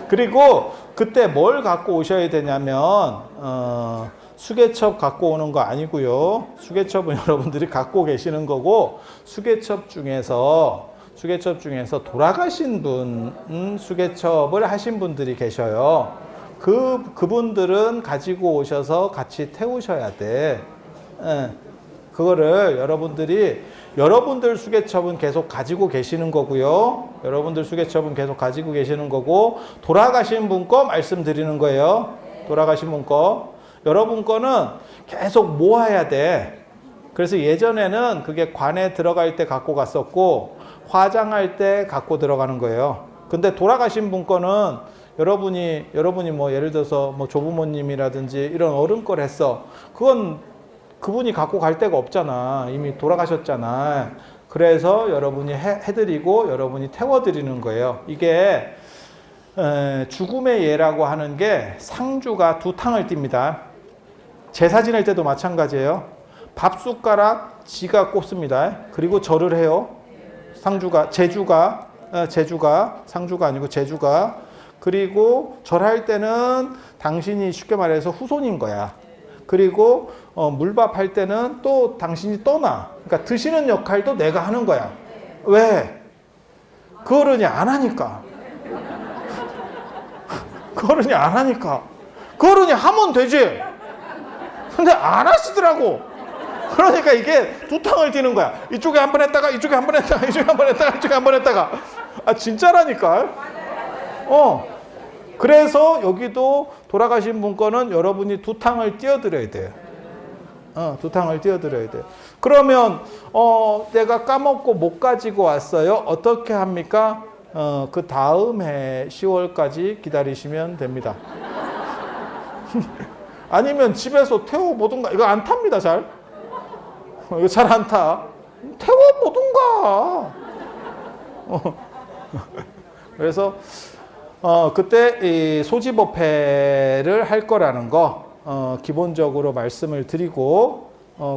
그리고 그때 뭘 갖고 오셔야 되냐면 수개첩 갖고 오는 거 아니고요. 수개첩은 여러분들이 갖고 계시는 거고, 수개첩 중에서 돌아가신 분 수개첩을 하신 분들이 계셔요. 그분들은 가지고 오셔서 같이 태우셔야 돼. 그거를 여러분들 수개첩은 계속 가지고 계시는 거고요. 여러분들 수개첩은 계속 가지고 계시는 거고, 돌아가신 분 거 말씀드리는 거예요. 돌아가신 분 거. 여러분 거는 계속 모아야 돼. 그래서 예전에는 그게 관에 들어갈 때 갖고 갔었고, 화장할 때 갖고 들어가는 거예요. 근데 돌아가신 분 거는 여러분이 뭐 예를 들어서 뭐 조부모님이라든지 이런 어른 걸 했어. 그분이 갖고 갈 데가 없잖아. 이미 돌아가셨잖아. 그래서 여러분이 해드리고 여러분이 태워드리는 거예요. 이게 죽음의 예라고 하는 게 상주가 두 탕을 띱니다. 제사 지낼 때도 마찬가지예요. 밥숟가락 지가 꼽습니다. 그리고 절을 해요. 제주가 상주가 아니고 제주가. 그리고 절할 때는 당신이 쉽게 말해서 후손인 거야. 그리고 물밥 할 때는 또 당신이 떠나. 그러니까 드시는 역할도 내가 하는 거야. 왜? 그 어른이 안 하니까. 그 어른이 안 하니까. 그 어른이 하면 되지. 근데 안 하시더라고. 그러니까 이게 두 탕을 띄는 거야. 이쪽에 한 번 했다가 이쪽에 한 번 했다가 이쪽에 한 번 했다가 이쪽에 한 번 했다가. 아 진짜라니까. 그래서 여기도 돌아가신 분 거는 여러분이 두 탕을 띄워드려야 돼요. 두 탕을 띄워드려야 돼요. 그러면 내가 까먹고 못 가지고 왔어요. 어떻게 합니까? 그 다음 해 10월까지 기다리시면 됩니다. 아니면 집에서 태워보든가. 이거 안 탑니다, 잘. 이거 잘 안 타. 태워보든가. 그래서 그때 이 소지법회를 할 거라는 거 기본적으로 말씀을 드리고,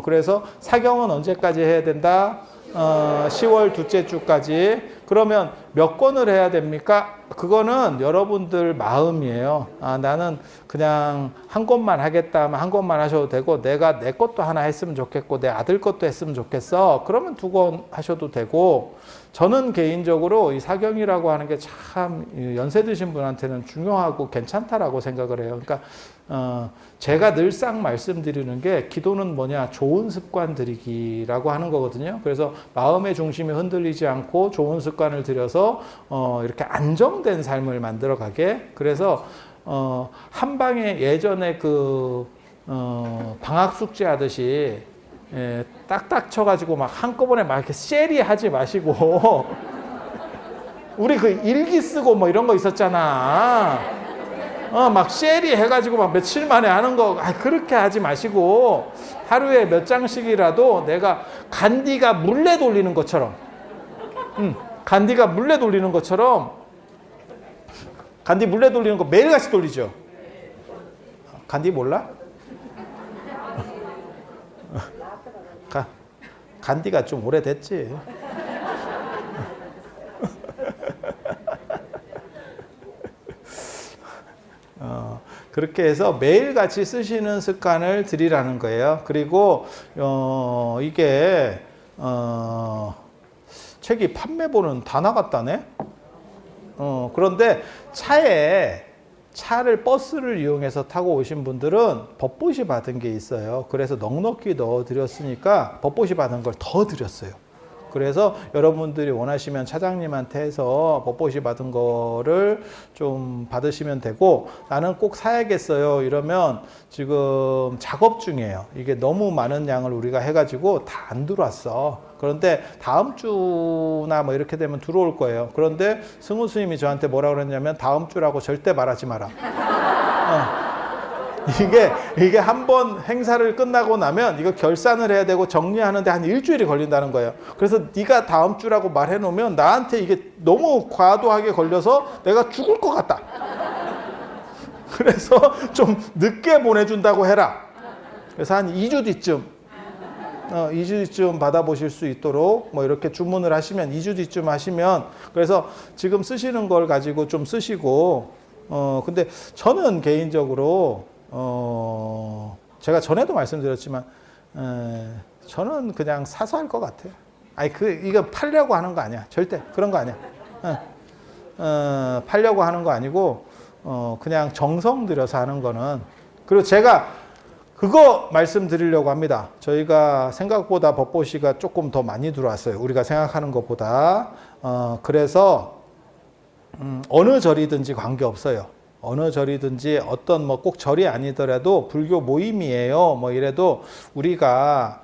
그래서 사경은 언제까지 해야 된다? 10월 둘째 주까지. 그러면 몇 권을 해야 됩니까? 그거는 여러분들 마음이에요. 나는 그냥 한 권만 하겠다 하면 한 권만 하셔도 되고, 내가 내 것도 하나 했으면 좋겠고 내 아들 것도 했으면 좋겠어. 그러면 두 권 하셔도 되고, 저는 개인적으로 이 사경이라고 하는 게 참 연세 드신 분한테는 중요하고 괜찮다라고 생각을 해요. 그러니까 제가 늘상 말씀드리는 게, 기도는 뭐냐? 좋은 습관 들이기라고 하는 거거든요. 그래서 마음의 중심이 흔들리지 않고 좋은 습관을 들여서 이렇게 안정된 삶을 만들어가게. 그래서 한 방에 예전에 방학 숙제 하듯이 딱딱 쳐가지고 막 한꺼번에 막 이렇게 쉐리 하지 마시고 우리 그 일기 쓰고 뭐 이런 거 있었잖아. 막 쉐리 해가지고 막 며칠 만에 하는 거, 그렇게 하지 마시고, 하루에 몇 장씩이라도 내가 간디가 물레 돌리는 것처럼, 간디가 물레 돌리는 것처럼, 간디 물레 돌리는 거 매일같이 돌리죠. 간디 몰라? 간디가 좀 오래됐지. 그렇게 해서 매일같이 쓰시는 습관을 들이라는 거예요. 그리고 이게 책이 판매본은 다 나갔다네. 그런데 차를 버스를 이용해서 타고 오신 분들은 법보시 받은 게 있어요. 그래서 넉넉히 넣어 드렸으니까 법보시 받은 걸 더 드렸어요. 그래서 여러분들이 원하시면 차장님한테 해서 법보시 받은 거를 좀 받으시면 되고, 나는 꼭 사야겠어요 이러면 지금 작업 중이에요. 이게 너무 많은 양을 우리가 해가지고 다 안 들어왔어. 그런데 다음 주나 뭐 이렇게 되면 들어올 거예요. 그런데 승우 스님이 저한테 뭐라 그랬냐면, 다음 주라고 절대 말하지 마라. 이게 한번 행사를 끝나고 나면 이거 결산을 해야 되고 정리하는데 한 일주일이 걸린다는 거예요. 그래서 네가 다음 주라고 말해 놓으면 나한테 이게 너무 과도하게 걸려서 내가 죽을 것 같다. 그래서 좀 늦게 보내준다고 해라. 그래서 한 2주 뒤쯤 2주 뒤쯤 받아보실 수 있도록 뭐 이렇게 주문을 하시면 2주 뒤쯤 하시면, 그래서 지금 쓰시는 걸 가지고 좀 쓰시고, 근데 저는 개인적으로 제가 전에도 말씀드렸지만 저는 그냥 사서 할 것 같아요. 아니 이거 팔려고 하는 거 아니야. 절대 그런 거 아니야. 팔려고 하는 거 아니고 그냥 정성 들여서 하는 거는. 그리고 제가 그거 말씀드리려고 합니다. 저희가 생각보다 법보시가 조금 더 많이 들어왔어요. 우리가 생각하는 것보다. 그래서 어느 절이든지 관계없어요. 어느 절이든지 어떤 뭐 꼭 절이 아니더라도 불교 모임이에요. 뭐 이래도 우리가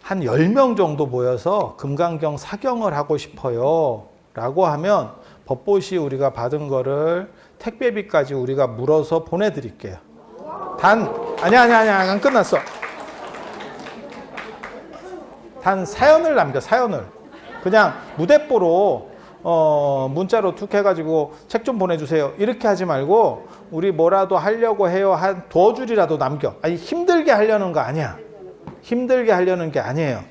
한 10명 정도 모여서 금강경 사경을 하고 싶어요. 라고 하면 법보시 우리가 받은 거를 택배비까지 우리가 물어서 보내드릴게요. 아니야. 안 끝났어. 단 사연을 남겨, 사연을. 그냥 무대뽀로 문자로 툭 해가지고 책 좀 보내주세요. 이렇게 하지 말고 우리 뭐라도 하려고 해요. 한 도줄이라도 남겨. 아니 힘들게 하려는 거 아니야. 힘들게 하려는 게 아니에요.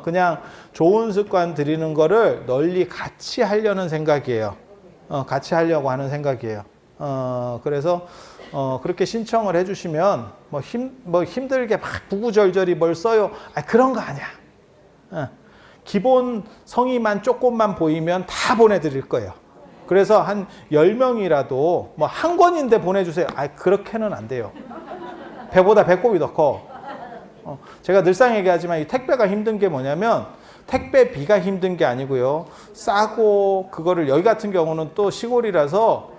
그냥 좋은 습관 들이는 거를 널리 같이 하려는 생각이에요. 같이 하려고 하는 생각이에요. 그래서 그렇게 신청을 해주시면 뭐 힘들게 막 구구절절히 뭘 써요. 그런 거 아니야. 기본 성의만 조금만 보이면 다 보내드릴 거예요. 그래서 한 10명이라도 뭐 한 권인데 보내주세요. 그렇게는 안 돼요. 배보다 배꼽이 더 커. 제가 늘상 얘기하지만 이 택배가 힘든 게 뭐냐면 택배비가 힘든 게 아니고요. 싸고 그거를 여기 같은 경우는 또 시골이라서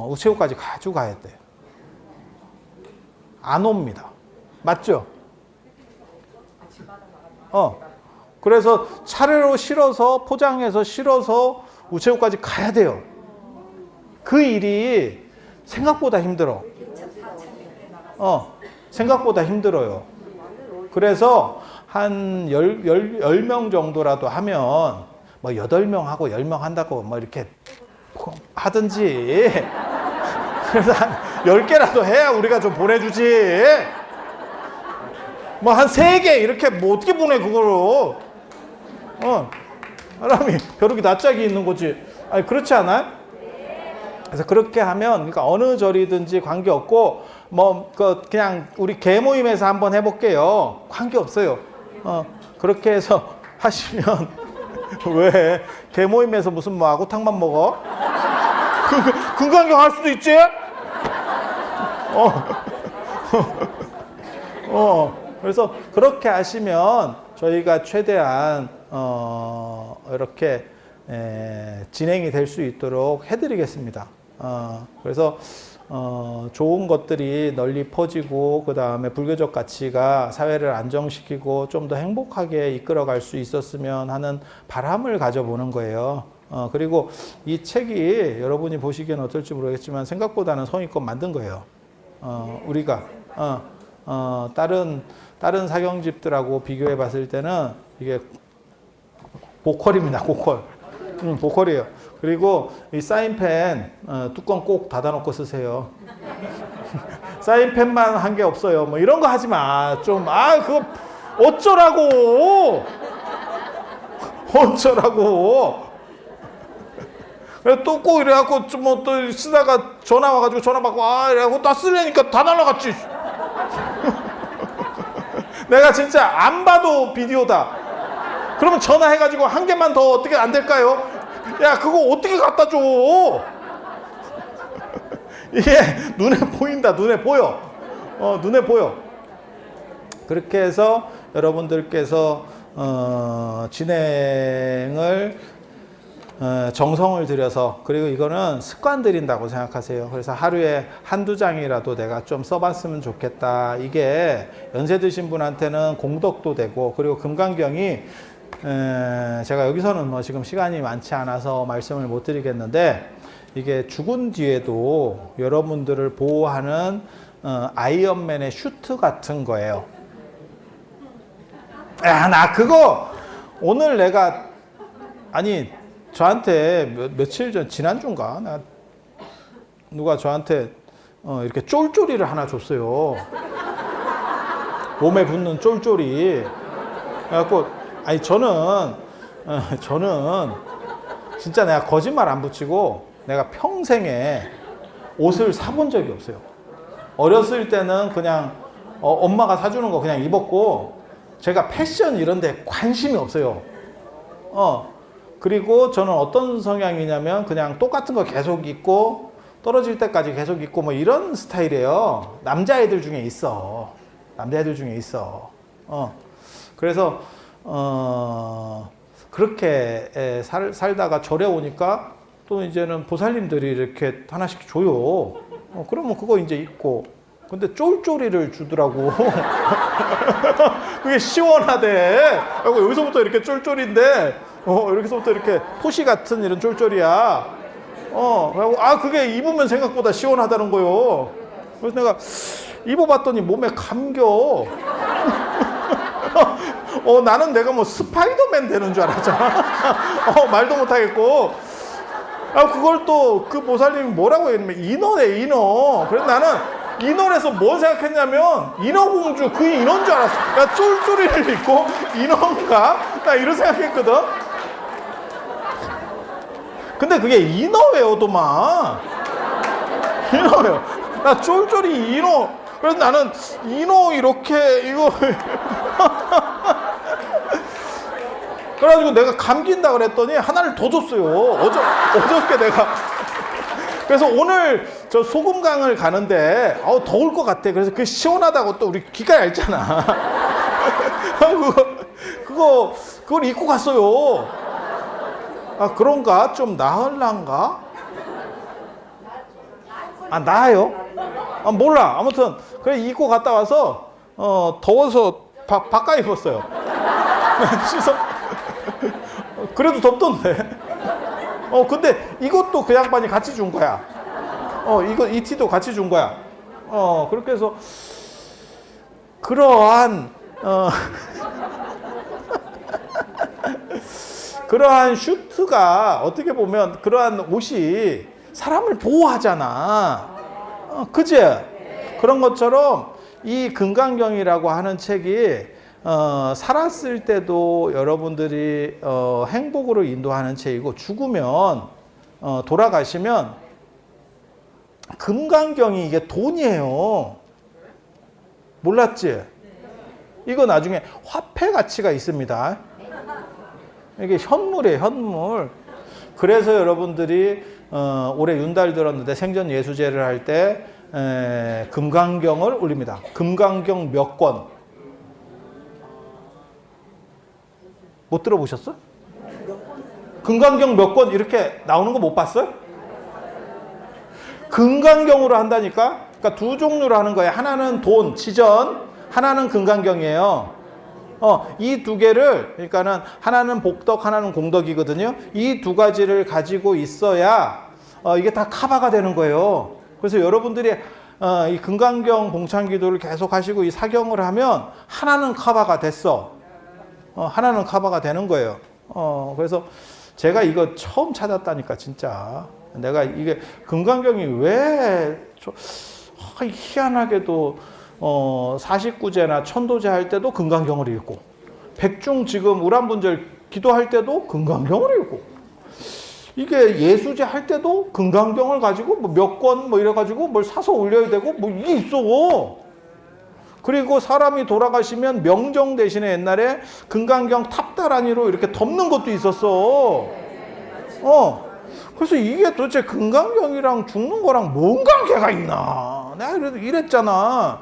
우체국까지 가지고 가야 돼요. 안 옵니다. 맞죠? 그래서 차례로 실어서 포장해서 실어서 우체국까지 가야 돼요. 그 일이 생각보다 힘들어. 생각보다 힘들어요. 그래서 한 10명 정도라도 하면 뭐 8명 하고 10명 한다고 뭐 이렇게 하든지 그래서 한 10개라도 해야 우리가 좀 보내주지. 뭐 한 3개 이렇게 뭐 어떻게 보내 그거로. 사람이 벼룩이 낯짝이 있는 거지. 그렇지 않아요? 그래서 그렇게 하면 그러니까 어느 절이든지 관계없고 그냥 우리 개 모임에서 한번 해볼게요. 관계없어요. 그렇게 해서 하시면 왜 개 모임에서 무슨 뭐 아구탕만 먹어? 금강경 할 수도 있지? 그래서 그렇게 하시면 저희가 최대한 이렇게 진행이 될 수 있도록 해드리겠습니다. 그래서 좋은 것들이 널리 퍼지고 그 다음에 불교적 가치가 사회를 안정시키고 좀 더 행복하게 이끌어갈 수 있었으면 하는 바람을 가져보는 거예요. 그리고 이 책이 여러분이 보시기엔 어떨지 모르겠지만 생각보다는 성의껏 만든 거예요. 우리가 다른 사경집들하고 비교해 봤을 때는 이게 고퀄입니다. 고퀄. 보컬이에요. 그리고 이 사인펜 뚜껑 꼭 닫아놓고 쓰세요. 사인펜만 한 게 없어요. 뭐 이런 거 하지 마. 좀 그거 어쩌라고. 그래 또 꼭 이래갖고 좀 뭐 또 쓰다가 전화 와가지고 전화 받고 이래갖고 나 쓰려니까 다 날라갔지. 내가 진짜 안 봐도 비디오다. 그러면 전화해가지고 한 개만 더 어떻게 안 될까요? 야, 그거 어떻게 갖다 줘? 이게 눈에 보인다, 눈에 보여. 눈에 보여. 그렇게 해서 여러분들께서 진행을 정성을 들여서 그리고 이거는 습관 들인다고 생각하세요. 그래서 하루에 한두 장이라도 내가 좀 써봤으면 좋겠다. 이게 연세 드신 분한테는 공덕도 되고 그리고 금강경이 제가 여기서는 뭐 지금 시간이 많지 않아서 말씀을 못 드리겠는데 이게 죽은 뒤에도 여러분들을 보호하는 아이언맨의 슈트 같은 거예요. 나 그거 오늘 내가 저한테 며칠 전 지난주인가 누가 저한테 이렇게 쫄쫄이를 하나 줬어요. 몸에 붙는 쫄쫄이. 그래갖고 저는 진짜 내가 거짓말 안 붙이고 내가 평생에 옷을 사본 적이 없어요. 어렸을 때는 그냥 엄마가 사주는 거 그냥 입었고 제가 패션 이런 데 관심이 없어요. 그리고 저는 어떤 성향이냐면 그냥 똑같은 거 계속 입고 떨어질 때까지 계속 입고 뭐 이런 스타일이에요. 남자애들 중에 있어. 남자애들 중에 있어. 그래서 그렇게 살다가 절에 오니까 또 이제는 보살님들이 이렇게 하나씩 줘요. 그러면 그거 이제 입고. 근데 쫄쫄이를 주더라고. 그게 시원하대. 그리고 여기서부터 이렇게 쫄쫄인데, 이렇게서부터 이렇게 토시 같은 이런 쫄쫄이야. 그리고 그게 입으면 생각보다 시원하다는 거요. 그래서 내가 입어봤더니 몸에 감겨. 나는 내가 뭐 스파이더맨 되는 줄 알았잖아. 말도 못하겠고. 그걸 또 그 보살님이 뭐라고 했냐면 인어네, 인어. 그래서 나는 인어에서 뭘 생각했냐면 인어공주 그 인어인 줄 알았어. 나 쫄쫄이를 입고 인어인가? 나 이런 생각했거든. 근데 그게 인어웨어도만. 인어웨어. 나 쫄쫄이 인어. 그래서 나는 인어 이렇게 이거 그래가지고 내가 감긴다 그랬더니 하나를 더 줬어요. 어저께 내가. 그래서 오늘 저 소금강을 가는데 더울 것 같아. 그래서 그 시원하다고 또 우리 귀가 얇잖아. 그걸 입고 갔어요. 그런가? 좀 나을란가? 나아요? 몰라. 아무튼 그래 입고 갔다 와서 더워서 바꿔 입었어요. 씻어. 그래도 덥던데. 근데 이것도 그 양반이 같이 준 거야. 이 티도 같이 준 거야. 그렇게 해서 그러한 그러한 슈트가 어떻게 보면 그러한 옷이 사람을 보호하잖아. 그지? 그런 것처럼 이 금강경이라고 하는 책이 살았을 때도 여러분들이 행복으로 인도하는 책이고 죽으면 돌아가시면 금강경이 이게 돈이에요. 몰랐지? 이거 나중에 화폐 가치가 있습니다. 이게 현물이에요, 현물. 그래서 여러분들이 올해 윤달 들었는데 생전 예수제를 할 때 금강경을 올립니다. 금강경 몇 권? 못 들어보셨어? 금강경 몇 권 이렇게 나오는 거 못 봤어요? 금강경으로 한다니까? 그러니까 두 종류로 하는 거예요. 하나는 돈, 지전, 하나는 금강경이에요. 이 두 개를, 그러니까는 하나는 복덕, 하나는 공덕이거든요. 이 두 가지를 가지고 있어야 이게 다 커버가 되는 거예요. 그래서 여러분들이 이 금강경 봉창기도를 계속 하시고 이 사경을 하면 하나는 커버가 됐어. 하나는 커버가 되는 거예요. 그래서 제가 이거 처음 찾았다니까, 진짜. 내가 이게 금강경이 왜 희한하게도 49제나 천도제 할 때도 금강경을 읽고, 백중 지금 우란분절 기도할 때도 금강경을 읽고, 이게 예수제 할 때도 금강경을 가지고 뭐 몇 권 뭐 이래가지고 뭘 사서 올려야 되고 뭐 이게 있어. 그리고 사람이 돌아가시면 명정 대신에 옛날에 금강경 탑다란이로 이렇게 덮는 것도 있었어. 그래서 이게 도대체 금강경이랑 죽는 거랑 뭔 관계가 있나? 내가 이랬잖아.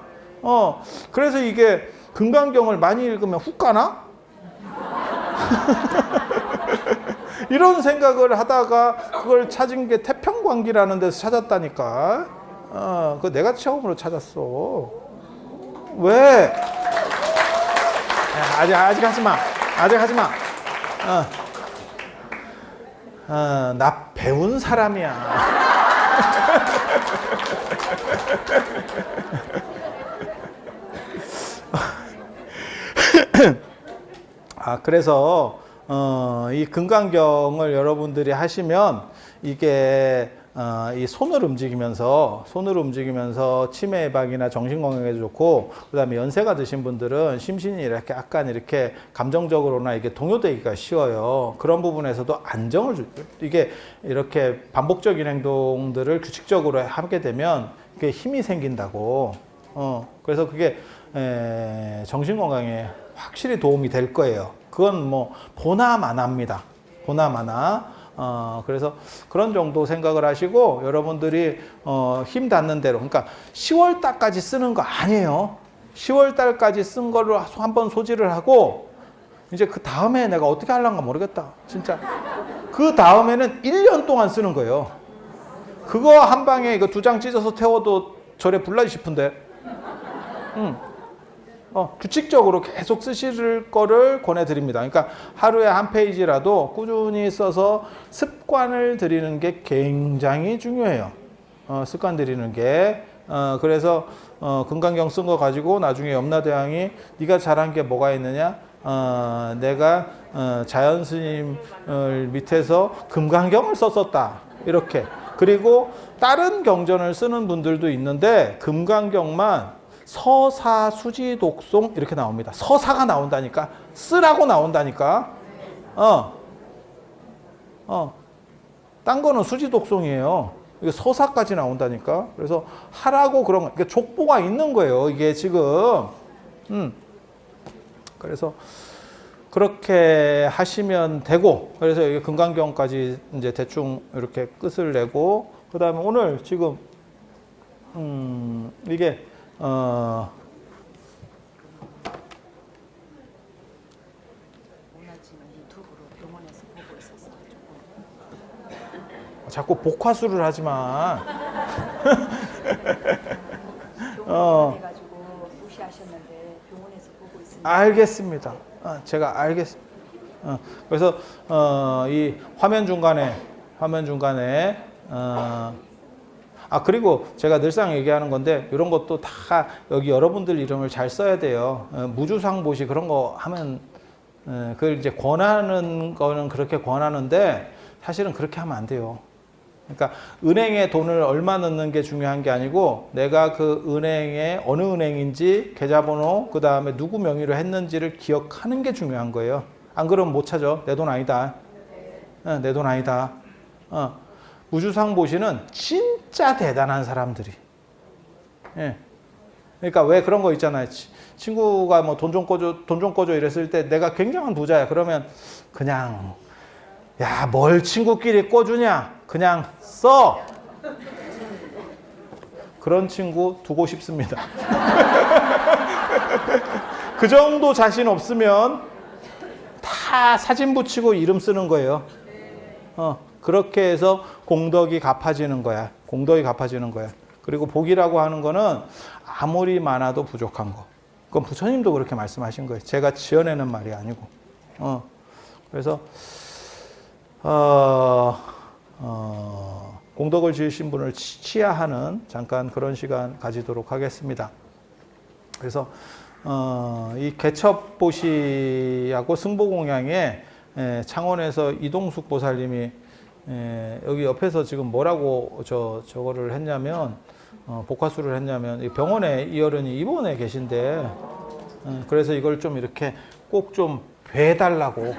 그래서 이게 금강경을 많이 읽으면 훅 가나? 이런 생각을 하다가 그걸 찾은 게 태평광기라는 데서 찾았다니까. 그거 내가 처음으로 찾았어. 왜? 아직 하지 마. 아직 하지 마. 나 배운 사람이야. 그래서 이 금강경을 여러분들이 하시면 이게 이 손을 움직이면서 치매 예방이나 정신 건강에도 좋고, 그다음에 연세가 드신 분들은 심신이 이렇게 약간 이렇게 감정적으로나 이게 동요되기가 쉬워요. 그런 부분에서도 안정을 이게 이렇게 반복적인 행동들을 규칙적으로 하게 되면 그게 힘이 생긴다고. 그래서 그게 정신 건강에 확실히 도움이 될 거예요. 그건 뭐 보나마나입니다. 보나마나. 그래서 그런 정도 생각을 하시고, 여러분들이 힘 닿는 대로, 그러니까 10월 달까지 쓰는 거 아니에요. 10월 달까지 쓴 거를 한번 소지를 하고, 이제 그 다음에 내가 어떻게 하려는가 모르겠다. 진짜. 그 다음에는 1년 동안 쓰는 거예요. 그거 한 방에 이거 2장 찢어서 태워도 절에 불나지 싶은데. 규칙적으로 계속 쓰실 거를 권해드립니다. 그러니까 하루에 한 페이지라도 꾸준히 써서 습관을 들이는 게 굉장히 중요해요. 습관 들이는 게. 그래서 금강경 쓴 거 가지고 나중에 염라대왕이 네가 잘한 게 뭐가 있느냐? 내가 자연 스님을 밑에서 금강경을 썼었다. 이렇게. 그리고 다른 경전을 쓰는 분들도 있는데 금강경만 서사, 수지, 독송 이렇게 나옵니다. 서사가 나온다니까. 쓰라고 나온다니까. 딴 거는 수지, 독송이에요. 이게 서사까지 나온다니까. 그래서 하라고 그런 거. 그러니까 족보가 있는 거예요. 이게 지금. 그래서 그렇게 하시면 되고. 그래서 여기 금강경까지 이제 대충 이렇게 끝을 내고. 그 다음에 오늘 지금 이게 오늘 지금 유튜브로 병원에서 보고 있어서 조금 자꾸 복화술을 하지만 병원에 가지고 무시하셨는데 병원에서 보고 있습니다. 알겠습니다. 제가 알겠습니다. 그래서 이 화면 중간에 그리고 제가 늘상 얘기하는 건데, 이런 것도 다 여기 여러분들 이름을 잘 써야 돼요. 무주상보시 그런 거 하면, 그걸 이제 권하는 거는 그렇게 권하는데, 사실은 그렇게 하면 안 돼요. 그러니까 은행에 돈을 얼마 넣는 게 중요한 게 아니고, 내가 그 은행에 어느 은행인지, 계좌번호, 그 다음에 누구 명의로 했는지를 기억하는 게 중요한 거예요. 안 그러면 못 찾아. 내 돈 아니다. 내 돈 아니다. 무주상보시는 진짜 대단한 사람들이. 그러니까 왜 그런 거 있잖아요. 친구가 뭐 돈 좀 꺼줘 이랬을 때 내가 굉장한 부자야. 그러면 그냥, 야, 뭘 친구끼리 꿔주냐? 그냥 써. 그런 친구 두고 싶습니다. 그 정도 자신 없으면 다 사진 붙이고 이름 쓰는 거예요. 그렇게 해서 공덕이 갚아지는 거야. 그리고 복이라고 하는 거는 아무리 많아도 부족한 거. 그건 부처님도 그렇게 말씀하신 거예요. 제가 지어내는 말이 아니고. 그래서 공덕을 지으신 분을 치하하는 잠깐 그런 시간 가지도록 하겠습니다. 그래서 이 개첩보시하고 승보공양에 창원에서 이동숙 보살님이 여기 옆에서 지금 뭐라고 저거를 했냐면, 복화수를 했냐면, 병원에 이 어른이 입원해 계신데, 그래서 이걸 좀 이렇게 꼭 좀 뵈달라고.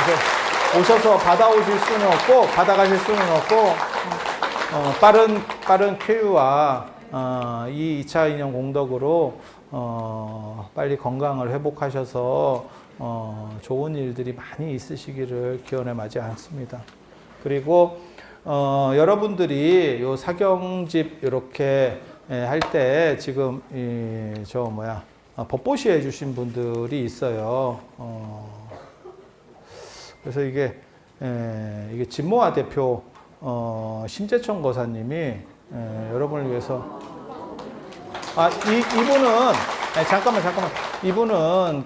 그래서 오셔서 받아오실 수는 없고, 받아가실 수는 없고, 빠른 쾌유와 이 2차 인연 공덕으로 빨리 건강을 회복하셔서 좋은 일들이 많이 있으시기를 기원해 마지 않습니다. 그리고 여러분들이 요 사경집 이렇게 할 때 지금 법보시 해주신 분들이 있어요. 그래서 이게 진모아 대표 심재천 거사님이 여러분을 위해서 이분은 잠깐만 이분은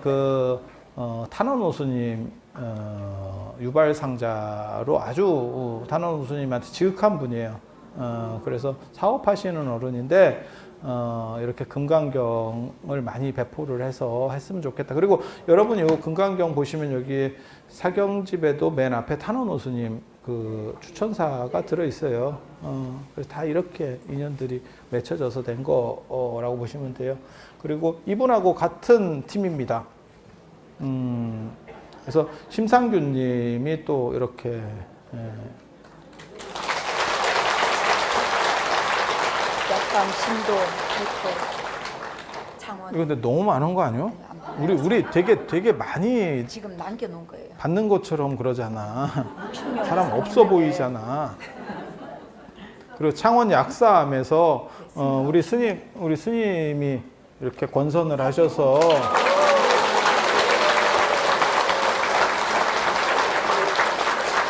탄원호수님 유발상자로 아주 탄원호수님한테 지극한 분이에요. 그래서 사업하시는 어른인데 이렇게 금강경을 많이 배포를 해서 했으면 좋겠다. 그리고 여러분이 요 금강경 보시면 여기 사경집에도 맨 앞에 탄원호 스님 그 추천사가 들어있어요. 그래서 다 이렇게 인연들이 맺혀져서 된 거라고 보시면 돼요. 그리고 이분하고 같은 팀입니다. 그래서 심상규님이 또 이렇게 약간 신도, 백호, 창원. 이거 근데 너무 많은 거 아니요? 우리 되게 많이 지금 남겨놓은 거예요. 받는 것처럼 그러잖아. 60명 사람 이상 없어 있는데 보이잖아. 그리고 창원 약사암에서 우리 스님이 이렇게 권선을 하셔서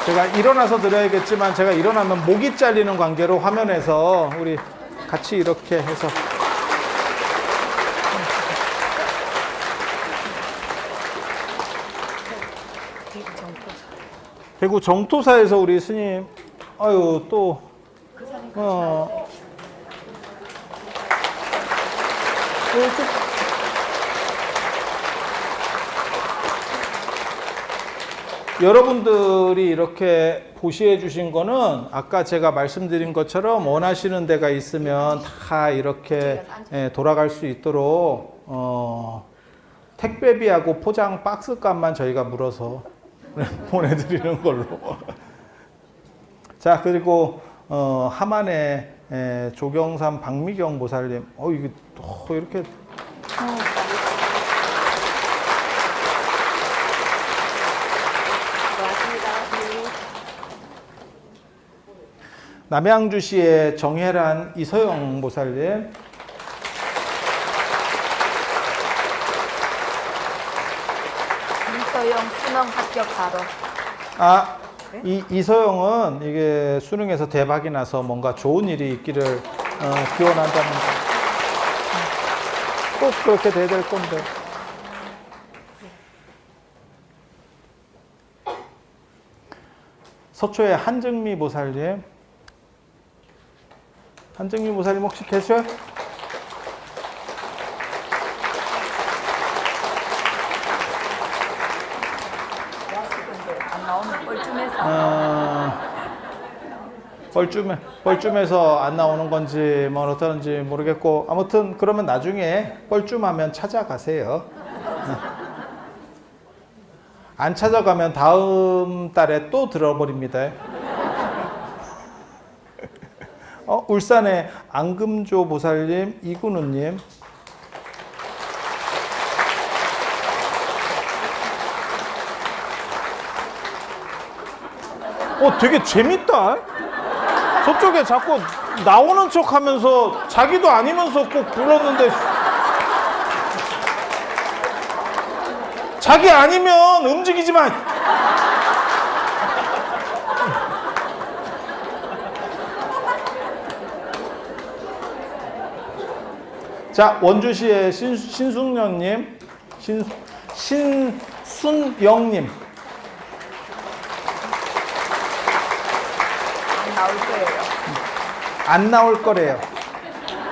제가 일어나서 드려야겠지만 제가 일어나면 목이 잘리는 관계로 화면에서 우리 같이 이렇게 해서 대구 정토사. 대구 정토사에서 우리 스님 아유 또 그 사람이 여러분들이 이렇게 보시해 주신 거는 아까 제가 말씀드린 것처럼 원하시는 데가 있으면 다 이렇게 돌아갈 수 있도록 택배비하고 포장 박스 값만 저희가 물어서 보내드리는 걸로. 자, 그리고 하만의 조경삼 박미경 보살님, 이게 또 이렇게 남양주시의 정혜란 이서영 보살님, 이서영 수능 합격 바로. 이서영은 이게 수능에서 대박이 나서 뭔가 좋은 일이 있기를 기원한다는 꼭 그렇게 돼야 될 건데. 서초의 한증미 보살님, 한증미 보살님 혹시 계셔요? 안 나오는 뻘쭘해서. 뻘쭘해서 안 나오는 건지 뭐 어떤지 모르겠고 아무튼 그러면 나중에 뻘쭘하면 찾아가세요. 안 찾아가면 다음 달에 또 들어버립니다. 울산의 앙금조 보살님, 이근우님, 되게 재밌다. 저쪽에 자꾸 나오는 척 하면서 자기도 아니면서 꼭 불렀는데 자기 아니면 움직이지 마. 자, 원주시의 신순영님, 신순영님. 안 나올 거예요. 안 나올 거래요.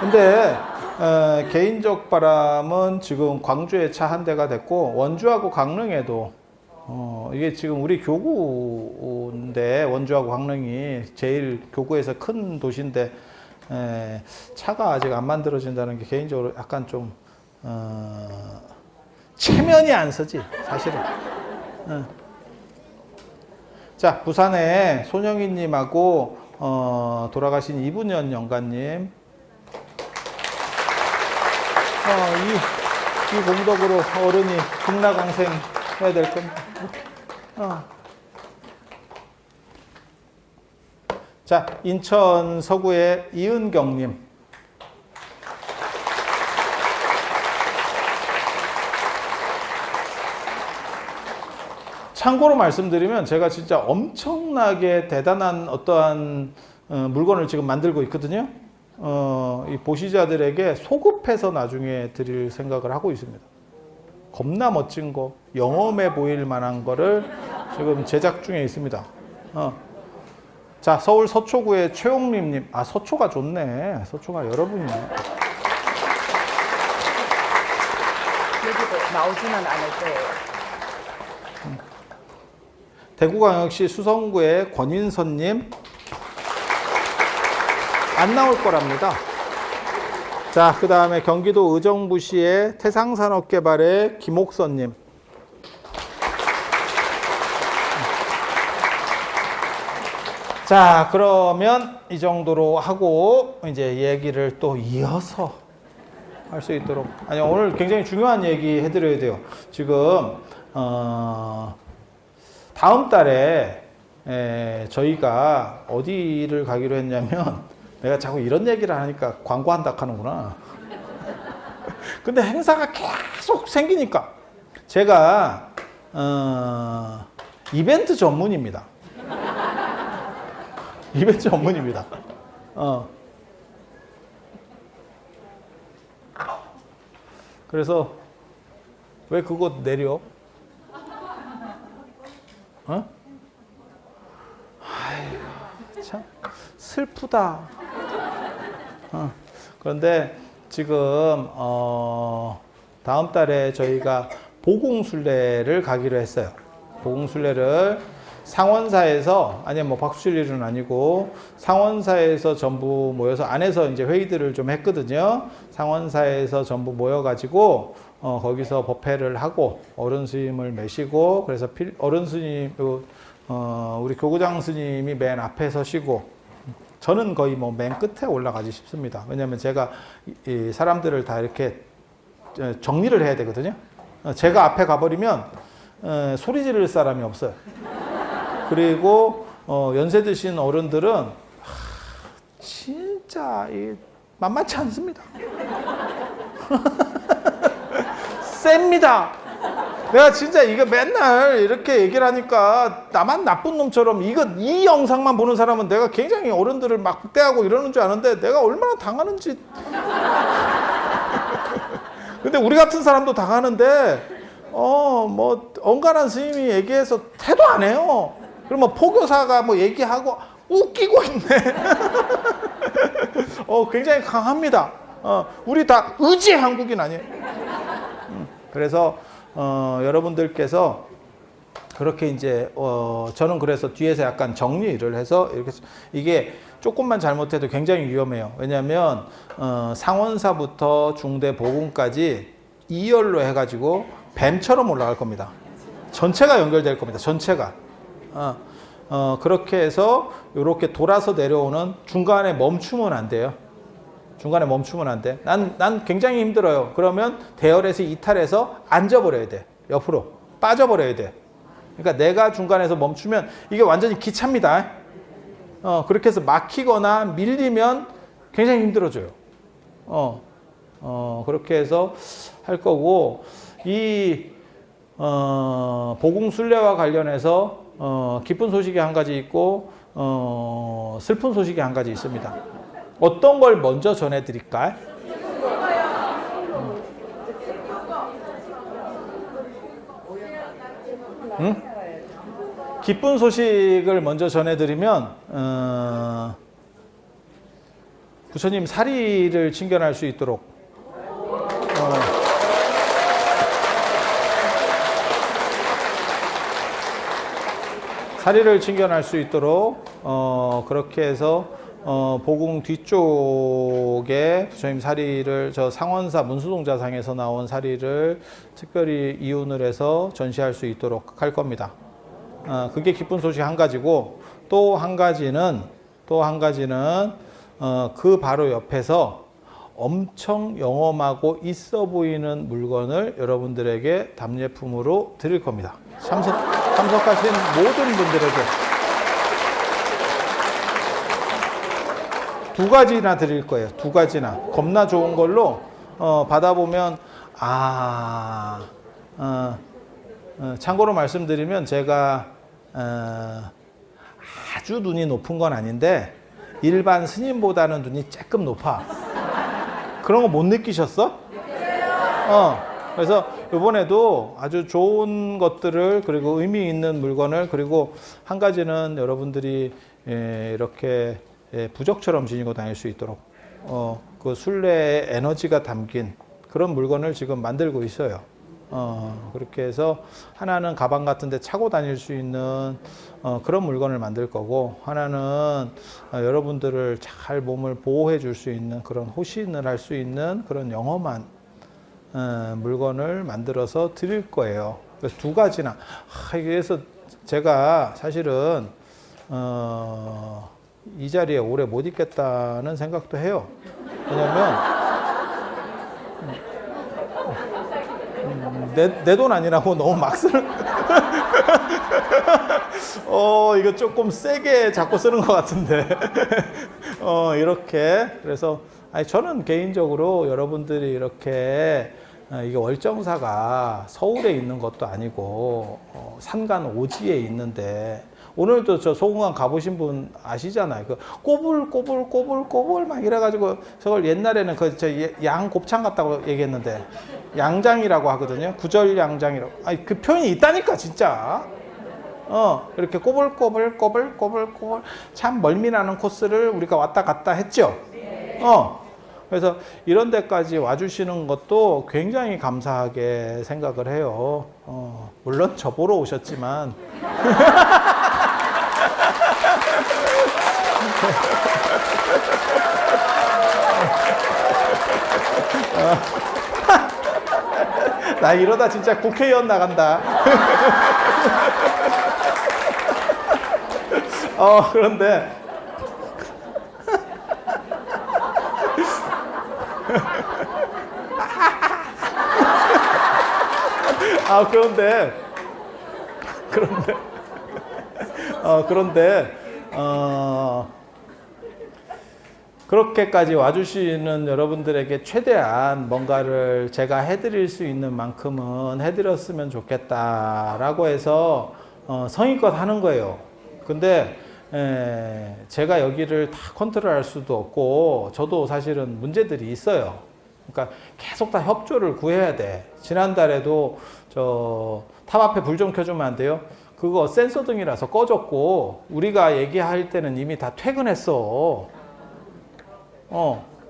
근데 개인적 바람은 지금 광주에 차 한 대가 됐고 원주하고 강릉에도 이게 지금 우리 교구인데 원주하고 강릉이 제일 교구에서 큰 도시인데 차가 아직 안 만들어진다는 게 개인적으로 약간 좀 체면이 안 서지 사실은. 자, 부산의 손영희님하고 돌아가신 이분연 영가님, 이 공덕으로 어른이 극락강생 해야 될 겁니다. 자, 인천 서구의 이은경님, 참고로 말씀드리면 제가 진짜 엄청나게 대단한 어떠한 물건을 지금 만들고 있거든요. 이 보시자들에게 소급해서 나중에 드릴 생각을 하고 있습니다. 겁나 멋진 거, 영험해 보일 만한 거를 지금 제작 중에 있습니다. 자, 서울 서초구의 최용림님, 서초가 좋네. 서초가 여러분이네. 나오지는 않을 거예요. 대구광역시 수성구의 권인선님 안 나올 거랍니다. 자, 그 다음에 경기도 의정부시의 태상산업개발의 김옥선님. 자, 그러면 이 정도로 하고 이제 얘기를 또 이어서 할 수 있도록. 아니, 오늘 굉장히 중요한 얘기 해드려야 돼요. 지금 다음 달에 저희가 어디를 가기로 했냐면, 내가 자꾸 이런 얘기를 하니까 광고한다 하는구나. 근데 행사가 계속 생기니까 제가 이벤트 전문입니다. 이벤트 전문입니다. 그래서 왜 그거 내려? 아이고, 참 슬프다. 그런데 지금 다음 달에 저희가 보궁순례를 가기로 했어요. 보궁순례를 상원사에서, 아니 뭐 박수칠 일은 아니고 상원사에서 전부 모여서, 안에서 이제 회의들을 좀 했거든요. 상원사에서 전부 모여가지고 거기서 법회를 하고 어른 스님을 메시고, 그래서 어른 스님, 우리 교구장 스님이 맨 앞에 서시고, 저는 거의 뭐 맨 끝에 올라가지 싶습니다. 왜냐하면 제가 이 사람들을 다 이렇게 정리를 해야 되거든요. 제가 앞에 가버리면 소리 지를 사람이 없어요. 그리고 연세 드신 어른들은 진짜 만만치 않습니다. 셉니다. 내가 진짜 이거 맨날 이렇게 얘기를 하니까 나만 나쁜 놈처럼, 이 영상만 보는 사람은 내가 굉장히 어른들을 막 국대하고 이러는 줄 아는데 내가 얼마나 당하는지. 근데 우리 같은 사람도 당하는데 뭐 엉간한 스님이 얘기해서 태도 안 해요. 그러면 포교사가 뭐 얘기하고 웃기고 있네. 굉장히 강합니다. 우리 다 의지 한국인 아니에요. 그래서 여러분들께서 그렇게 이제 저는 그래서 뒤에서 약간 정리를 해서 이렇게, 이게 조금만 잘못해도 굉장히 위험해요. 왜냐하면 상원사부터 중대 보궁까지 2열로 해가지고 뱀처럼 올라갈 겁니다. 전체가 연결될 겁니다. 전체가. 그렇게 해서 이렇게 돌아서 내려오는, 중간에 멈추면 안 돼요. 중간에 멈추면 안 돼. 난 굉장히 힘들어요. 그러면 대열에서 이탈해서 앉아버려야 돼. 옆으로 빠져버려야 돼. 그러니까 내가 중간에서 멈추면 이게 완전히 기차입니다. 그렇게 해서 막히거나 밀리면 굉장히 힘들어져요. 그렇게 해서 할 거고, 이 보궁순례와 관련해서 기쁜 소식이 한 가지 있고 슬픈 소식이 한 가지 있습니다. 어떤 걸 먼저 전해드릴까요? 응? 기쁜 소식을 먼저 전해드리면 부처님 사리를 칭견할 수 있도록 사리를 칭견할 수 있도록 그렇게 해서 보궁 뒤쪽에 부처님 사리를, 저 상원사 문수동자상에서 나온 사리를 특별히 이윤을 해서 전시할 수 있도록 할 겁니다. 그게 기쁜 소식 한 가지고, 또 한 가지는 그 바로 옆에서 엄청 영험하고 있어 보이는 물건을 여러분들에게 답례품으로 드릴 겁니다. 참석하신 모든 분들에게 두 가지나 드릴 거예요. 두 가지나. 겁나 좋은 걸로 받아보면, 참고로 말씀드리면 제가 아주 눈이 높은 건 아닌데 일반 스님보다는 눈이 조금 높아. 그런 거 못 느끼셨어? 그래서 이번에도 아주 좋은 것들을, 그리고 의미 있는 물건을, 그리고 한 가지는 여러분들이 이렇게 부적처럼 지니고 다닐 수 있도록 그 순례의 에너지가 담긴 그런 물건을 지금 만들고 있어요. 그렇게 해서 하나는 가방 같은 데 차고 다닐 수 있는 그런 물건을 만들 거고, 하나는 여러분들을 잘 몸을 보호해 줄 수 있는 그런 호신을 할 수 있는 그런 영험한 물건을 만들어서 드릴 거예요. 그래서 두 가지나. 그래서 제가 사실은 이 자리에 오래 못 있겠다는 생각도 해요. 왜냐면 내 돈 아니라고 너무 막 쓰는 이거 조금 세게 자꾸 쓰는 것 같은데 이렇게. 그래서 아니, 저는 개인적으로 여러분들이 이렇게 이게 월정사가 서울에 있는 것도 아니고 산간 오지에 있는데, 오늘도 저 소공항 가보신 분 아시잖아요. 그 꼬불꼬불 막 이래가지고, 저걸 옛날에는 저 양 곱창 같다고 얘기했는데 양장이라고 하거든요. 구절 양장이라고. 아니, 그 표현이 있다니까 진짜. 이렇게 꼬불꼬불 참 멀미나는 코스를 우리가 왔다 갔다 했죠. 그래서 이런 데까지 와주시는 것도 굉장히 감사하게 생각을 해요. 물론 저 보러 오셨지만 나 이러다 진짜 국회의원 나간다. 그런데 그런데 그렇게까지 와주시는 여러분들에게 최대한 뭔가를 제가 해드릴 수 있는 만큼은 해드렸으면 좋겠다라고 해서 성의껏 하는 거예요. 근데 제가 여기를 다 컨트롤할 수도 없고, 저도 사실은 문제들이 있어요. 그러니까 계속 다 협조를 구해야 돼. 지난달에도 저 탑 앞에 불 좀 켜주면 안 돼요? 그거 센서 등이라서 꺼졌고, 우리가 얘기할 때는 이미 다 퇴근했어.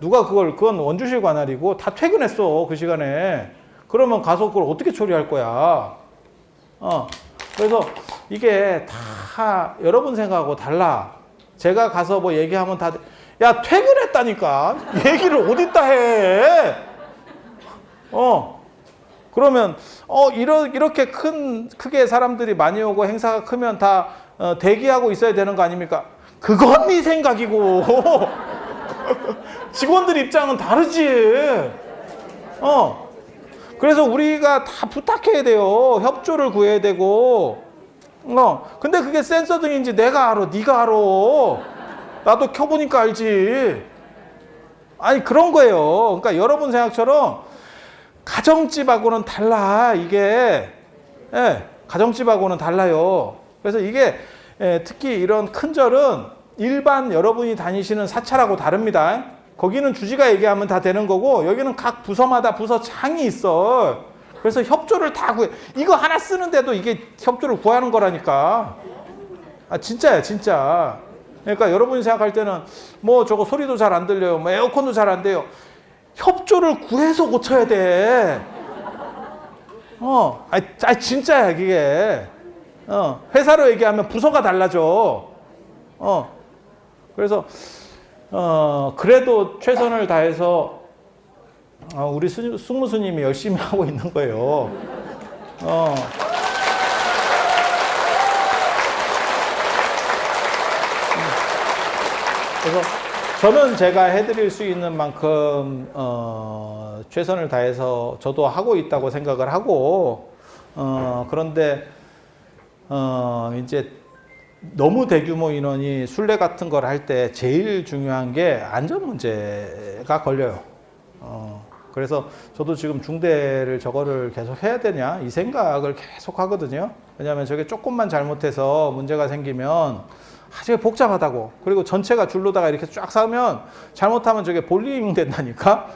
누가 그건 원주실 관할이고 다 퇴근했어, 그 시간에. 그러면 가서 그걸 어떻게 처리할 거야? 그래서 이게 다 여러분 생각하고 달라. 제가 가서 뭐 얘기하면 다, 야, 퇴근했다니까? 얘기를 어딨다 해? 그러면, 이렇게 크게 사람들이 많이 오고 행사가 크면 다 대기하고 있어야 되는 거 아닙니까? 그건 네 생각이고. 직원들 입장은 다르지. 그래서 우리가 다 부탁해야 돼요. 협조를 구해야 되고. 근데 그게 센서 등인지 내가 알아, 네가 알아. 나도 켜보니까 알지. 아니, 그런 거예요. 그러니까 여러분 생각처럼 가정집하고는 달라, 이게. 가정집하고는 달라요. 그래서 이게 특히 이런 큰 절은 일반 여러분이 다니시는 사찰하고 다릅니다. 거기는 주지가 얘기하면 다 되는 거고, 여기는 각 부서마다 부서장이 있어. 그래서 협조를 다 구해. 이거 하나 쓰는데도 이게 협조를 구하는 거라니까. 진짜야, 진짜. 그러니까 여러분이 생각할 때는 뭐 저거 소리도 잘 안 들려요, 뭐 에어컨도 잘 안 돼요. 협조를 구해서 고쳐야 돼. 진짜야, 그게. 회사로 얘기하면 부서가 달라져. 그래서 그래도 최선을 다해서 우리 숙무스님이 열심히 하고 있는 거예요. 그래서 저는 제가 해드릴 수 있는 만큼 최선을 다해서 저도 하고 있다고 생각을 하고, 그런데 이제 너무 대규모 인원이 순례 같은 걸 할 때 제일 중요한 게 안전 문제가 걸려요. 그래서 저도 지금 중대를 저거를 계속 해야 되냐 이 생각을 계속 하거든요. 왜냐하면 저게 조금만 잘못해서 문제가 생기면 아주 복잡하다고. 그리고 전체가 줄로다가 이렇게 쫙 싸면 잘못하면 저게 볼링 된다니까.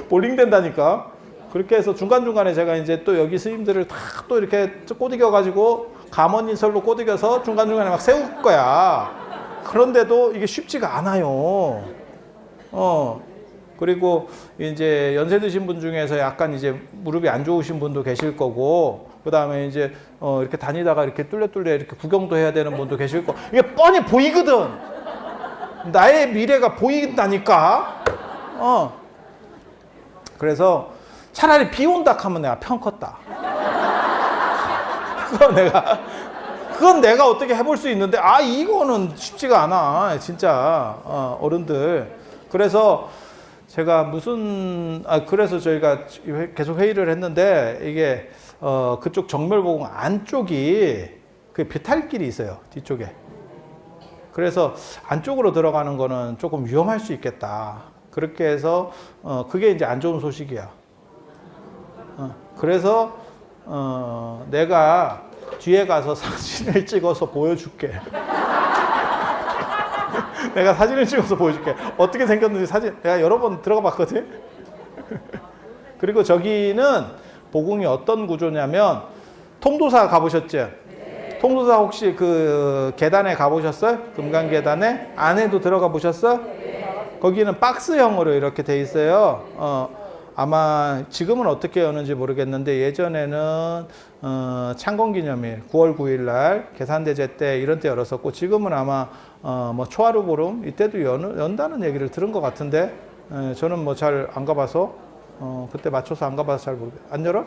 볼링 된다니까. 그렇게 해서 중간중간에 제가 이제 또 여기 스님들을 다 또 이렇게 꼬드겨가지고 감언인설로 꼬드겨서 중간중간에 막 세울 거야. 그런데도 이게 쉽지가 않아요. 그리고 이제 연세 드신 분 중에서 약간 이제 무릎이 안 좋으신 분도 계실 거고, 그 다음에 이제 이렇게 다니다가 이렇게 뚫레뚫레 이렇게 구경도 해야 되는 분도 계실 거고, 이게 뻔히 보이거든. 나의 미래가 보인다니까. 그래서 차라리 비 온다 하면 내가 편 컸다. 그건 내가 어떻게 해볼 수 있는데, 이거는 쉽지가 않아. 진짜, 어른들. 그래서 제가 그래서 저희가 계속 회의를 했는데, 이게, 그쪽 정멸보공 안쪽이 그 비탈길이 있어요. 뒤쪽에. 그래서 안쪽으로 들어가는 거는 조금 위험할 수 있겠다. 그렇게 해서, 그게 이제 안 좋은 소식이야. 그래서, 내가 뒤에 가서 사진을 찍어서 보여줄게. 내가 사진을 찍어서 보여줄게. 어떻게 생겼는지 내가 여러 번 들어가 봤거든. 그리고 저기는 보궁이 어떤 구조냐면, 통도사 가보셨죠? 통도사 혹시 그 계단에 가보셨어요? 금강계단에? 안에도 들어가 보셨어요? 거기는 박스형으로 이렇게 돼 있어요. 아마 지금은 어떻게 여는지 모르겠는데, 예전에는 창건기념일 9월 9일 날 계산대제 때 이런 때 열었었고, 지금은 아마 뭐 초하루 보름 이때도 연다는 얘기를 들은 것 같은데, 저는 뭐 잘 안 가봐서 그때 맞춰서 안 가봐서 잘 모르겠어요. 안 열어?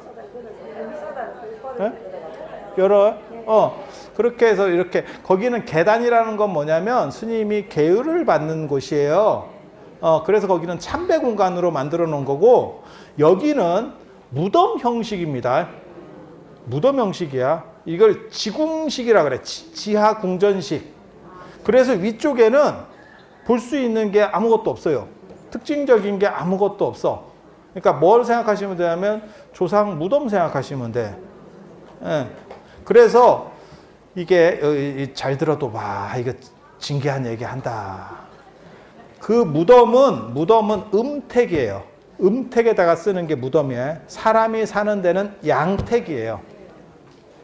네? 열어요? 그렇게 해서 이렇게, 거기는 계단이라는 건 뭐냐면 스님이 계율을 받는 곳이에요. 그래서 거기는 참배 공간으로 만들어 놓은 거고, 여기는 무덤 형식입니다. 무덤 형식이야. 이걸 지궁식이라 그래. 지하 궁전식. 그래서 위쪽에는 볼 수 있는 게 아무것도 없어요. 특징적인 게 아무것도 없어. 그러니까 뭘 생각하시면 되냐면 조상 무덤 생각하시면 돼. 예. 그래서 이게 잘 들어도 봐. 이거 진귀한 얘기 한다. 그 무덤은 음택이에요. 음택에다가 쓰는 게 무덤이에요. 사람이 사는 데는 양택이에요.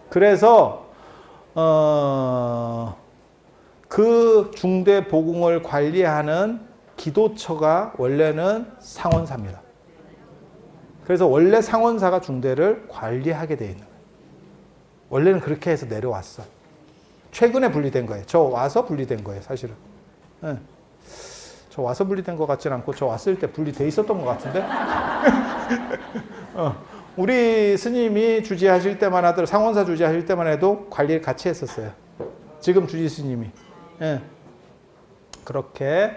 그래서 그 중대 보궁을 관리하는 기도처가 원래는 상원사입니다. 그래서 원래 상원사가 중대를 관리하게 돼 있는 거예요. 원래는 그렇게 해서 내려왔어. 최근에 분리된 거예요. 저 와서 분리된 거예요, 사실은. 네. 저 와서 분리된 것 같진 않고, 저 왔을 때 분리돼 있었던 것 같은데. 우리 스님이 주지하실 때만 하더라도, 상원사 주지하실 때만 해도 관리를 같이 했었어요. 지금 주지 스님이. 예. 그렇게.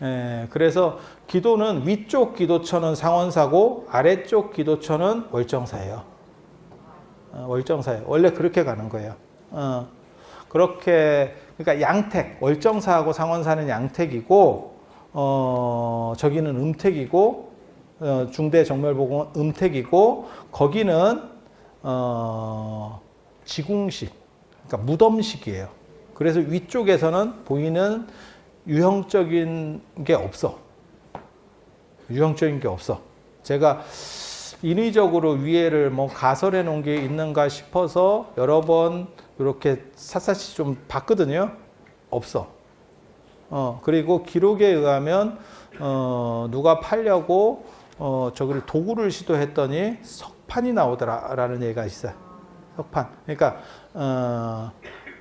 예. 그래서 기도는 위쪽 기도처는 상원사고 아래쪽 기도처는 월정사예요. 월정사예요. 원래 그렇게 가는 거예요. 그렇게, 그러니까 양택, 월정사하고 상원사는 양택이고, 저기는 음택이고, 중대 정멸보궁은 음택이고, 거기는 지궁식, 그러니까 무덤식이에요. 그래서 위쪽에서는 보이는 유형적인 게 없어. 유형적인 게 없어. 제가 인위적으로 위에를 뭐 가설해 놓은 게 있는가 싶어서 여러 번 이렇게 샅샅이 좀 봤거든요. 없어. 그리고 기록에 의하면 누가 팔려고 저기를 도구를 시도했더니 석판이 나오더라라는 얘기가 있어요. 석판. 그러니까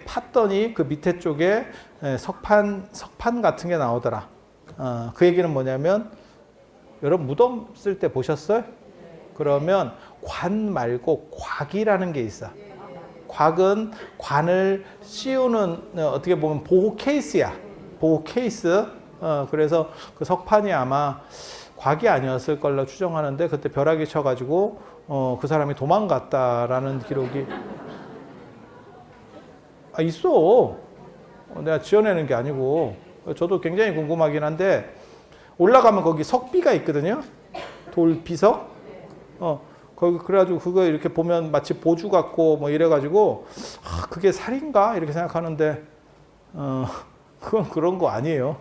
팠더니 그 밑에 쪽에 석판 같은 게 나오더라. 그 얘기는 뭐냐면, 여러분 무덤 쓸 때 보셨어요? 그러면 관 말고 곽이라는 게 있어. 곽은 관을 씌우는, 어떻게 보면 보호 케이스야. 보호 케이스. 그래서 그 석판이 아마 곽이 아니었을 걸로 추정하는데, 그때 벼락이 쳐가지고 그 사람이 도망갔다라는 기록이 있어. 내가 지어내는 게 아니고. 저도 굉장히 궁금하긴 한데, 올라가면 거기 석비가 있거든요. 돌 비석. 거기 그래가지고 그거 이렇게 보면 마치 보주 같고 뭐 이래가지고, 그게 살인가 이렇게 생각하는데, 그건 그런 거 아니에요.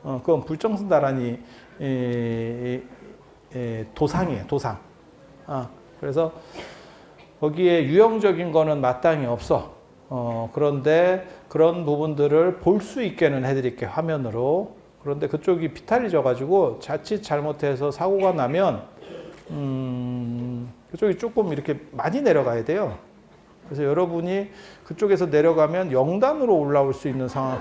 그건 불정승다라니 도상이에요, 도상. 그래서 거기에 유형적인 거는 마땅히 없어. 그런데 그런 부분들을 볼 수 있게는 해드릴게요, 화면으로. 그런데 그쪽이 비탈이 져가지고 자칫 잘못해서 사고가 나면 그쪽이 조금 이렇게 많이 내려가야 돼요. 그래서 여러분이 그쪽에서 내려가면 0단으로 올라올 수 있는 상황.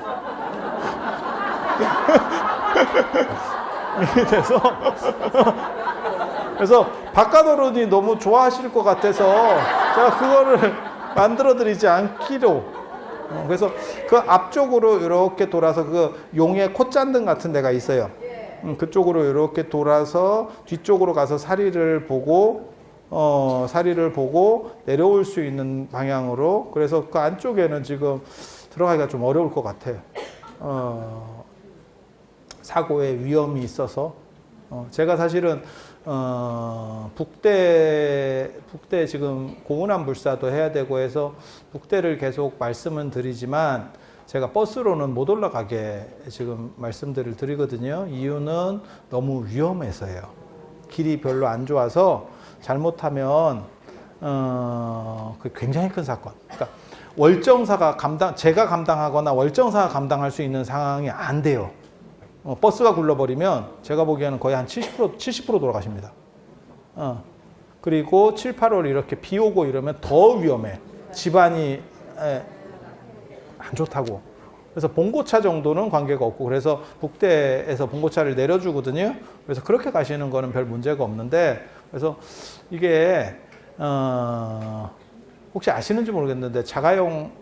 돼서 그래서 바깥 어른이 너무 좋아하실 것 같아서 제가 그거를 만들어 드리지 않기로. 그래서 그 앞쪽으로 이렇게 돌아서 그 용의 콧잔등 같은 데가 있어요. 그쪽으로 이렇게 돌아서 뒤쪽으로 가서 사리를 보고 내려올 수 있는 방향으로. 그래서 그 안쪽에는 지금 들어가기가 좀 어려울 것 같아요. 사고의 위험이 있어서. 제가 사실은 북대 지금 고운암 불사도 해야 되고 해서 북대를 계속 말씀은 드리지만 제가 버스로는 못 올라가게 지금 말씀들을 드리거든요. 이유는 너무 위험해서예요. 길이 별로 안 좋아서 잘못하면 그 굉장히 큰 사건. 그러니까 월정사가 제가 감당하거나 월정사가 감당할 수 있는 상황이 안 돼요. 버스가 굴러버리면 제가 보기에는 거의 한 70% 돌아가십니다. 그리고 7, 8월 이렇게 비 오고 이러면 더 위험해. 집안이 안 좋다고. 그래서 봉고차 정도는 관계가 없고, 그래서 북대에서 봉고차를 내려주거든요. 그래서 그렇게 가시는 거는 별 문제가 없는데, 그래서 이게 혹시 아시는지 모르겠는데 자가용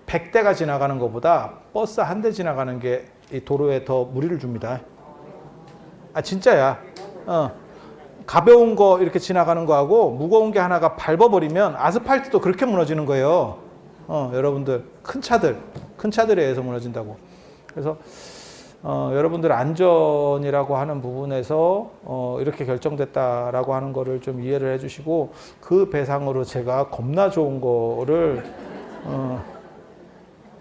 100대가 지나가는 것보다 버스 한 대 지나가는 게 이 도로에 더 무리를 줍니다. 아 진짜야. 가벼운 거 이렇게 지나가는 거하고 무거운 게 하나가 밟아버리면 아스팔트도 그렇게 무너지는 거예요. 여러분들 큰 차들에 의해서 무너진다고. 그래서 여러분들 안전이라고 하는 부분에서 이렇게 결정됐다라고 하는 거를 좀 이해를 해주시고, 그 배상으로 제가 겁나 좋은 거를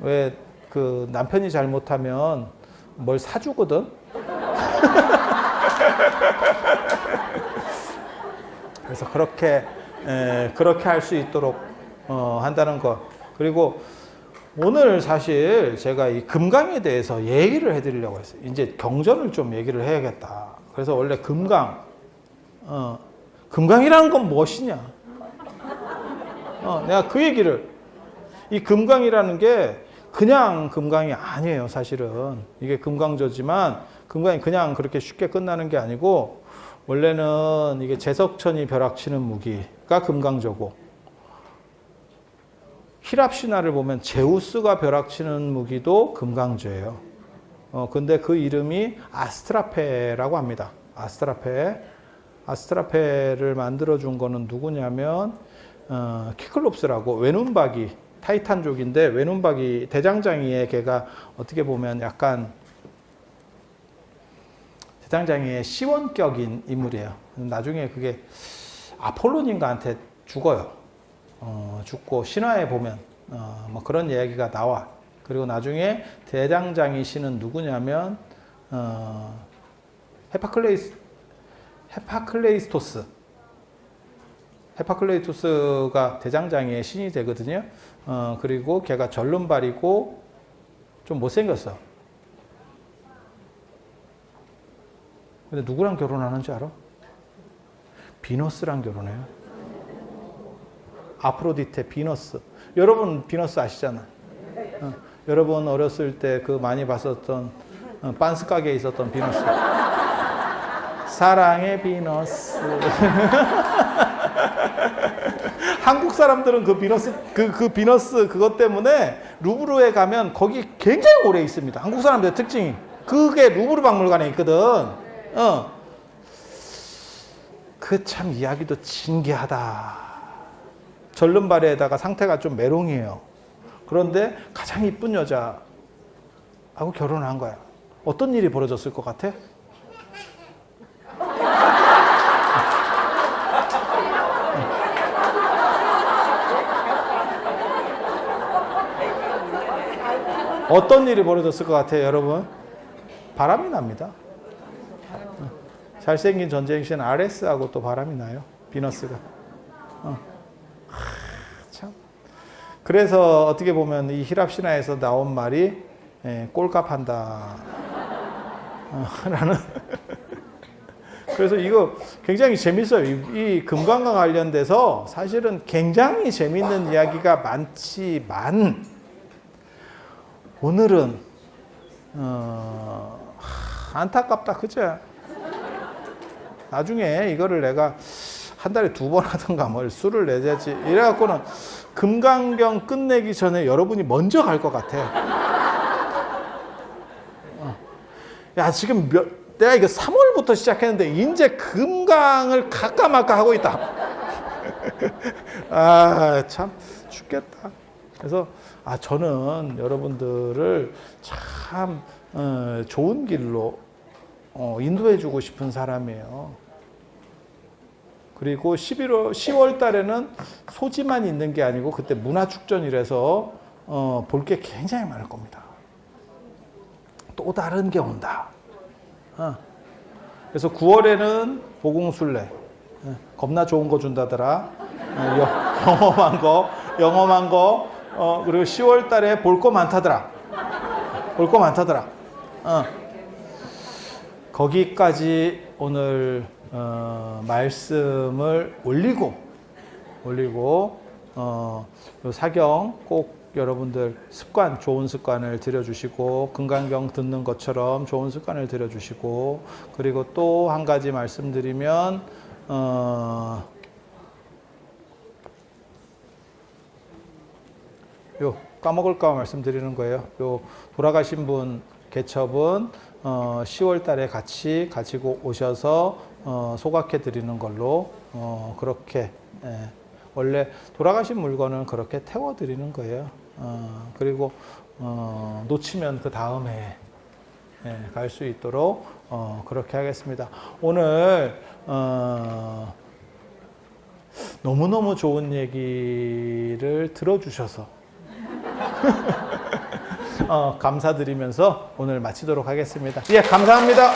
왜 그 남편이 잘못하면 뭘 사주거든. 그래서 그렇게 할 수 있도록 한다는 것. 그리고 오늘 사실 제가 이 금강에 대해서 얘기를 해드리려고 했어요. 이제 경전을 좀 얘기를 해야겠다. 그래서 원래 금강이라는 건 무엇이냐? 내가 그 얘기를, 이 금강이라는 게 그냥 금강이 아니에요, 사실은. 이게 금강조지만 금강이 그냥 그렇게 쉽게 끝나는 게 아니고, 원래는 이게 제석천이 벼락치는 무기가 금강조고, 히랍 신화를 보면 제우스가 벼락치는 무기도 금강조예요. 근데 그 이름이 아스트라페라고 합니다. 아스트라페를 만들어준 거는 누구냐면, 키클롭스라고 외눈박이, 타이탄족인데 외눈박이 대장장이의 걔가 어떻게 보면 약간 대장장이의 시원격인 인물이에요. 나중에 그게 아폴로닌가한테 죽어요. 죽고 신화에 보면 뭐 그런 이야기가 나와. 그리고 나중에 대장장이 씨는 누구냐면 헤파클레이토스가 대장장이의 신이 되거든요. 그리고 걔가 절름발이고 좀 못생겼어. 근데 누구랑 결혼하는지 알아? 비너스랑 결혼해요. 아프로디테, 비너스. 여러분 비너스 아시잖아. 여러분 어렸을 때 그 많이 봤었던 빤스 가게에 있었던 비너스. 사랑의 비너스. 한국 사람들은 그 비너스 그것 때문에 루브르에 가면 거기 굉장히 오래 있습니다. 한국 사람들의 특징이. 그게 루브르 박물관에 있거든. 그 참 이야기도 진기하다. 절름발에다가 상태가 좀 메롱이에요. 그런데 가장 이쁜 여자하고 결혼을 한 거야. 어떤 일이 벌어졌을 것 같아? 어떤 일이 벌어졌을 것 같아요, 여러분? 바람이 납니다. 잘생긴 전쟁신 아레스하고 또 바람이 나요, 비너스가. 참. 그래서 어떻게 보면 이 히랍 신화에서 나온 말이 꼴값한다. 라는 그래서 이거 굉장히 재밌어요. 이 금강과 관련돼서 사실은 굉장히 재밌는 이야기가 많지만 오늘은 안타깝다, 그죠? 나중에 이거를 내가 한 달에 2번 하든가 뭘 수를 내자지 이래갖고는 금강경 끝내기 전에 여러분이 먼저 갈 것 같아. 야, 지금 내가 이거 3월부터 시작했는데 이제 금강을 갈까 말까 하고 있다. 아, 참 죽겠다. 그래서 저는 여러분들을 참 좋은 길로 인도해주고 싶은 사람이에요. 그리고 10월 달에는 소지만 있는 게 아니고 그때 문화축전이라서 볼 게 굉장히 많을 겁니다. 또 다른 게 온다. 그래서 9월에는 보공술래 겁나 좋은 거 준다더라. 영험한 거. 그리고 10월 달에 볼 거 많다더라. 거기까지 오늘 말씀을 올리고 요 사경 꼭 여러분들 좋은 습관을 들여주시고 금강경 듣는 것처럼 좋은 습관을 들여주시고 그리고 또 한 가지 말씀드리면 까먹을까 말씀드리는 거예요. 요 돌아가신 분 개첩은 10월 달에 같이 가지고 오셔서 소각해 드리는 걸로 그렇게 원래 돌아가신 물건은 그렇게 태워 드리는 거예요. 그리고 놓치면 그 다음에 갈 수 있도록 그렇게 하겠습니다. 오늘 너무너무 좋은 얘기를 들어주셔서 감사드리면서 오늘 마치도록 하겠습니다. 예, 감사합니다.